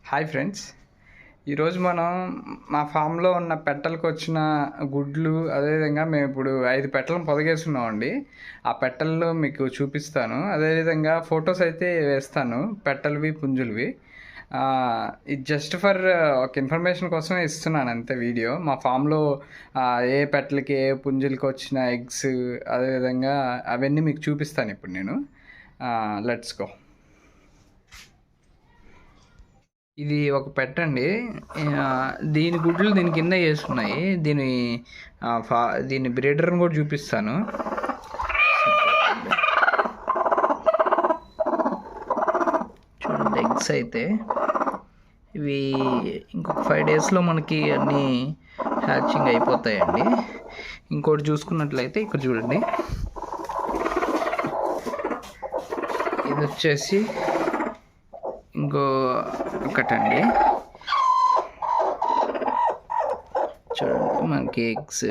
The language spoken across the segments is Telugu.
హాయ్ ఫ్రెండ్స్, ఈరోజు మనం మా ఫామ్లో ఉన్న పెట్టలకు వచ్చిన గుడ్లు, అదేవిధంగా మేము ఇప్పుడు 5 పెట్టలను పొదిగేస్తున్నామండి. ఆ పెట్టల్లో మీకు చూపిస్తాను, అదేవిధంగా ఫొటోస్ అయితే వేస్తాను పెట్టలవి, పుంజులవి. ఇది జస్ట్ ఫర్ ఒక ఇన్ఫర్మేషన్ కోసమే ఇస్తున్నాను అంతే వీడియో. మా ఫామ్లో ఏ పెట్టలకి ఏ పుంజులకి వచ్చిన ఎగ్స్, అదేవిధంగా అవన్నీ మీకు చూపిస్తాను ఇప్పుడు నేను. Let's go. ఇది ఒక పెట్టండి. దీని గుడ్లు దీని కింద వేసుకున్నాయి. దీని బ్రీడర్ని కూడా చూపిస్తాను. చూడండి, ఎగ్స్ అయితే ఇవి ఇంకొక 5 డేస్లో మనకి అన్నీ హ్యాచింగ్ అయిపోతాయండి. ఇంకోటి చూసుకున్నట్లయితే ఇక్కడ చూడండి, ఇది వచ్చేసి ఒకటండి. చూడండి, మనకి ఎగ్స్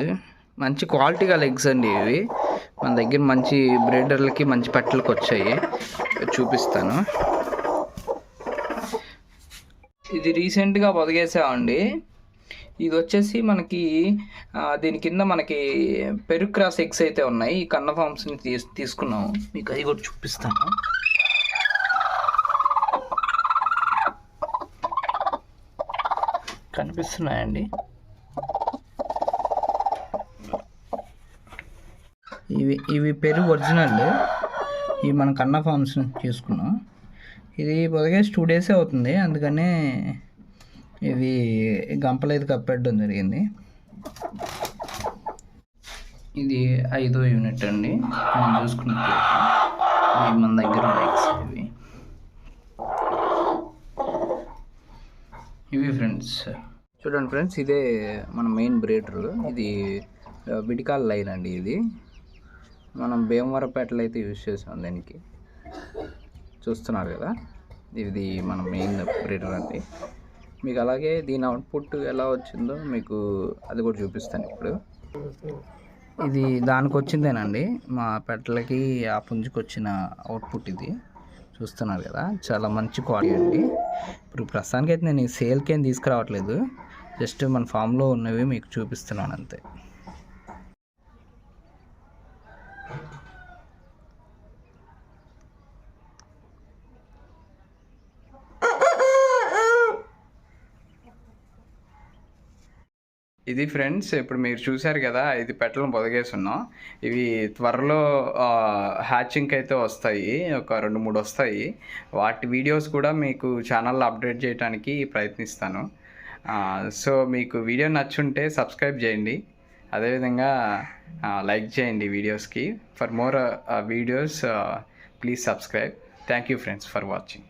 మంచి క్వాలిటీ గల ఎగ్స్ అండి ఇవి. మన దగ్గర మంచి బ్రీడర్లకి మంచి పెట్టలకి వచ్చాయి, చూపిస్తాను. ఇది రీసెంట్గా పొదిగేసామండి. ఇది వచ్చేసి మనకి దీని కింద మనకి పెరుగు క్రాస్ ఎగ్స్ అయితే ఉన్నాయి. ఈ కన్న ఫామ్స్ని తీసుకున్నాము, మీకు అవి కూడా చూపిస్తాను. కనిపిస్తున్నాయండి. ఇవి పెరుగు ఒరిజినల్. ఇవి మన కన్నా ఫార్మ్స్ తీసుకున్నాం. ఇది పొదిగేసి 2 డేసే అవుతుంది, అందుకనే ఇవి గంపలేదు కప్పెట్టడం జరిగింది. ఇది 5వ యూనిట్ అండి. మనం చూసుకున్నట్లయితే ఇవి మన దగ్గర ఎగ్స్ ఇవి ఫ్రెండ్స్. చూడండి ఫ్రెండ్స్, ఇదే మన మెయిన్ బ్రీడర్. ఇది విడికాల లైన్ అండి. ఇది మనం భీమవరపేటలో అయితే యూజ్ చేసాం. దీనికి చూస్తున్నారు కదా, ఇది మన మెయిన్ బ్రీడర్ అండి. మీకు అలాగే దీని అవుట్పుట్ ఎలా వచ్చిందో మీకు అది కూడా చూపిస్తాను ఇప్పుడు. ఇది దానికి వచ్చిందేనండి, మా పెట్టలకి ఆ పుంజుకి వచ్చిన అవుట్పుట్ ఇది. చూస్తున్నారు కదా, చాలా మంచి క్వాలిటీ అండి. ఇప్పుడు ప్రస్తుతానికి అయితే నేను ఈ సేల్కి ఏం తీసుకురావట్లేదు, జస్ట్ మన ఫామ్లో ఉన్నవి మీకు చూపిస్తున్నాను అంతే. ఇది ఫ్రెండ్స్, ఇప్పుడు మీరు చూశారు కదా, 5 పెట్టలను పొదిగేస్తున్నాం. ఇవి త్వరలో హ్యాచింగ్కి అయితే వస్తాయి, ఒక 2-3 వస్తాయి. వాటి వీడియోస్ కూడా మీకు ఛానల్లో అప్డేట్ చేయడానికి ప్రయత్నిస్తాను. సో మీకు వీడియో నచ్చుంటే సబ్స్క్రైబ్ చేయండి, అదేవిధంగా లైక్ చేయండి వీడియోస్కి. For more videos please subscribe. Thank you friends for watching.